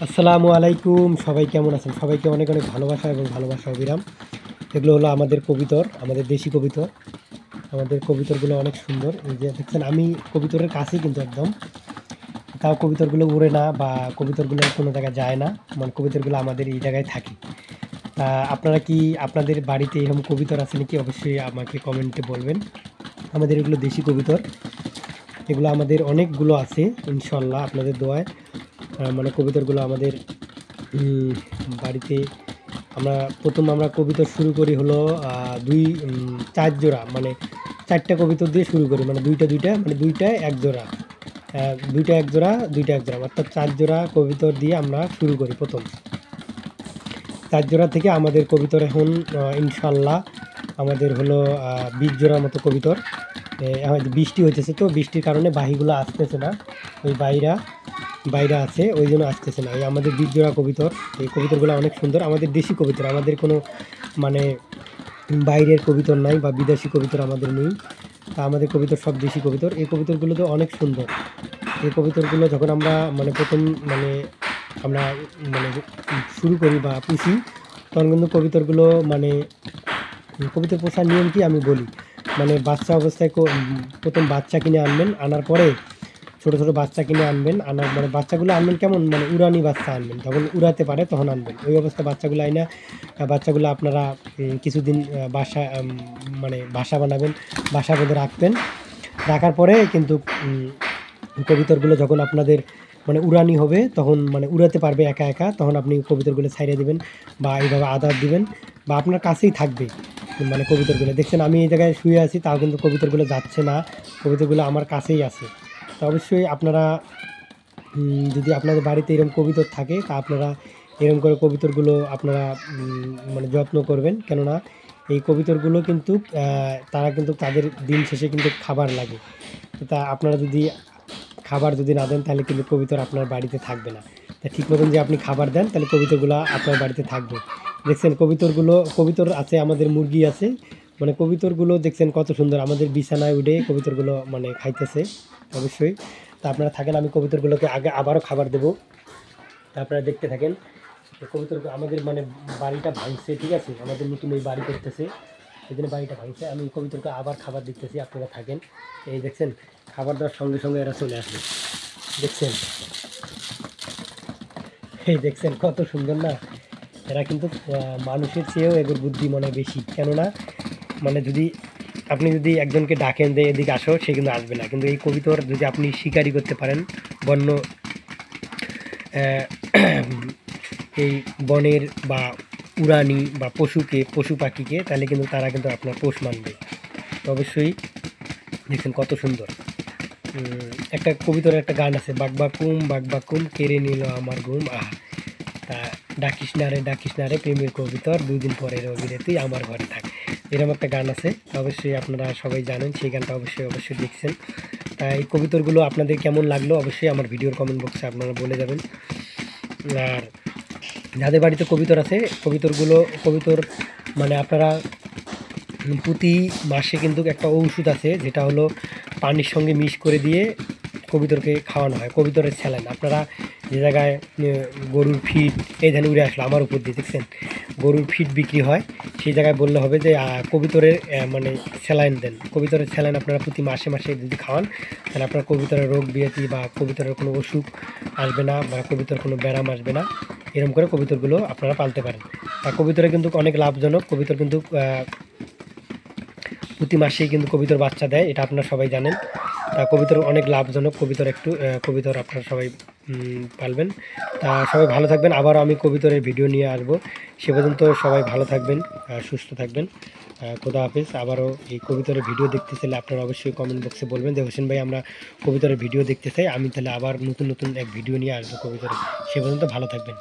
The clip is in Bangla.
আসসালামু আলাইকুম। সবাই কেমন আছেন? সবাইকে অনেক অনেক ভালোবাসা এবং ভালোবাসা অবিরাম। এগুলো হলো আমাদের কবিতর, আমাদের দেশি কবিতর। আমাদের কবিতরগুলো অনেক সুন্দর। এই যে দেখছেন আমি কবিতরের কাছেই কিন্তু একদম। তাও কবিতরগুলো উড়ে না বা কবিতরগুলো কোনো জায়গায় যায় না। মানে কবিতরগুলো আমাদের এই জায়গায় থাকে। আপনারা কি আপনাদের বাড়িতে এরকম কবিতর আছে নাকি? অবশ্যই আমাকে কমেন্টে বলবেন। আমাদের এগুলো দেশি কবিতর। এগুলো আমাদের অনেকগুলো আছে ইনশাআল্লাহ আপনাদের দোয়ায়। মানে কবিতরগুলো আমাদের উম বাড়িতে আমরা কবিতর শুরু করি হলো ৪ জোড়া, মানে ৪ টা কবিতর দিয়ে শুরু করি। মানে ২টা মানে ২টায় ১ জোড়া। ২টা ১ জোড়া, ২টা ১ জোড়া। অর্থাৎ ৪ জোড়া কবিতর দিয়ে আমরা শুরু করি ১ম। ৪ জোড়া থেকে আমাদের কবিতর এখন ইনশাআল্লাহ আমাদের হলো ২০ জোড়ার মতো কবিতর। এখন বৃষ্টি হইতেছে, তো বৃষ্টির কারণে বাহিগুলো আসতেছে না। ওই বাইরা আছে, ওই জন্য আসতেছে না। এই আমাদের ২০ জোড়া কবিতর। এই কবিতরগুলো অনেক সুন্দর। আমাদের দেশি কবিতর, আমাদের কোনো মানে বাইরের কবিতর নাই বা বিদেশি কবিতর আমাদের নেই। তা আমাদের কবিতর সব দেশি কবিতর। এই কবিতরগুলো তো অনেক সুন্দর। এই কবিতরগুলো যখন আমরা মানে ১ম মানে আমরা মানে শুরু করি বা পুষি, তখন কিন্তু কবিতরগুলো মানে কবিতর পোষার নিয়ম কি আমি বলি। মানে বাচ্চা অবস্থায় ১ম বাচ্চা কিনে আনবেন, আনার পরে ছোট, ছোট বাচ্চা কিনে আনবেন। আনার মানে বাচ্চাগুলো আনবেন কেমন? মানে উড়ানি বাচ্চা আনবেন। যখন উড়াতে পারে তখন আনবেন। ওই অবস্থায় বাচ্চাগুলো আইনা বাচ্চাগুলো আপনারা কিছুদিন মানে বাসা বানাবেন। বাসার মধ্যে রাখবেন। রাখার পরে কিন্তু কবুতরগুলো যখন আপনাদের মানে উড়ানি হবে, তখন মানে উড়াতে পারবে একা, একা, তখন আপনি কবুতরগুলো ছাইড়া দিবেন বা এইভাবে আদার দিবেন বা আপনার কাছেই থাকবে। মানে কবুতরগুলো দেখছেন আমি এই জায়গায় শুয়ে আছি, তাও কিন্তু কবুতরগুলো যাচ্ছে না। কবুতরগুলো আমার কাছেই আছে। তো অবশ্যই আপনারা যদি আপনাদের বাড়িতে এরকম কবুতর থাকে, তা আপনারা এরকম করে কবুতরগুলো আপনারা মানে যত্ন করবেন। কেননা এই কবুতরগুলো কিন্তু তারা কিন্তু তাদের দিন শেষে কিন্তু খাবার লাগে। তো তা আপনারা যদি খাবার যদি না দেন, তাহলে কিন্তু কবুতর আপনার বাড়িতে থাকবে না। তা ঠিক মতন যে আপনি খাবার দেন, তাহলে কবুতরগুলো আপনার বাড়িতে থাকবে। দেখছেন কবুতর আছে, আমাদের মুরগি আছে। মানে কবুতরগুলো দেখছেন কত সুন্দর আমাদের বিছানায় উঠে কবুতরগুলো মানে খাইতেছে। অবশ্যই। তা আপনারা থাকেন, আমি কবুতরগুলোকে আগে আবারও খাবার দেবো। তা আপনারা দেখতে থাকেন। কবুতর আমাদের মানে বাড়িটা ভাঙছে, ঠিক আছে? আমাদের নতুন এই বাড়ি করতেছে, এই জন্য বাড়িটা ভাঙছে। আমি কবুতরকে আবার খাবার দিতেছি, আপনারা থাকেন। এই দেখছেন খাবার দেওয়ার সঙ্গে সঙ্গে এরা চলে আসবে। দেখছেন, এই দেখছেন কত সুন্দর না? এরা কিন্তু মানুষের চেয়েও এদের বুদ্ধি মনে হয় বেশি। কেননা মানে আপনি যদি একজনকে ডাকেন যে এদিকে আসো, সে কিন্তু আসবে না। কিন্তু এই কবুতর যদি আপনি শিকারি করতে পারেন বন্য এই বনের বা উড়ানি বা পশু পাখিকে, তাহলে কিন্তু তারা কিন্তু আপনার পোষ মানবে। তো অবশ্যই দেখছেন কত সুন্দর। একটা কবিতার একটা গান আছে, বাগবাকুম কেড়ে নিল আমার ঘুম আহা। তা ডাকিস না রে প্রেমের কবিতর, ২ দিন পরে রবিরে তুই আমার ঘরে থাক। এরকম একটা গান আছে, অবশ্যই আপনারা সবাই জানেন। সেই গানটা অবশ্যই দেখছেন। তাই এই কবিতরগুলো আপনাদের কেমন লাগলো অবশ্যই আমার ভিডিওর কমেন্ট বক্সে আপনারা বলে যাবেন। আর যাদের বাড়িতে কবিতর আছে, কবিতর মানে আপনারা প্রতি মাসে কিন্তু একটা ঔষধ আছে, যেটা হলো পানির সঙ্গে মিক্স করে দিয়ে কবিতরকে খাওয়ানো হয়। কবিতরের স্যালাইন আপনারা যে জায়গায় গরুর ফিড, এই ধান উড়ে আসলো আমার উপর দিয়ে, দেখছেন গরুর ফিড বিক্রি হয়, সেই জায়গায় বললে হবে যে কবিতরের মানে স্যালাইন দেন। কবিতরের স্যালাইন আপনারা প্রতি মাসে মাসে যদি খাওয়ান, তাহলে আপনার কবিতরের রোগ ব্যাধি বা কবিতরের কোনো অসুখ আসবে না বা কবিতর কোনো ব্যারাম আসবে না। এরকম করে কবিতরগুলো আপনারা পালতে পারেন। আর কবিতরে কিন্তু অনেক লাভজনক। কবিতর কিন্তু প্রতি মাসেই কিন্তু কবিতর বাচ্চা দেয়, এটা আপনারা সবাই জানেন। তা কবিতর অনেক লাভজনক। কবিতর আপনারা সবাই পালবেন। তা সবাই ভালো থাকবেন। আবারও আমি কবিতরের ভিডিও নিয়ে আসবো। সে পর্যন্ত সবাই ভালো থাকবেন, সুস্থ থাকবেন। খোদা হাফেজ। আবারও এই কবিতরের ভিডিও দেখতে চাইলে আপনারা অবশ্যই কমেন্ট বক্সে বলবেন যে হোসেন ভাই আমরা কবিতরের ভিডিও দেখতে চাই। আমি তাহলে আবার নতুন এক ভিডিও নিয়ে আসবো কবিতরের। সে পর্যন্ত ভালো থাকবেন।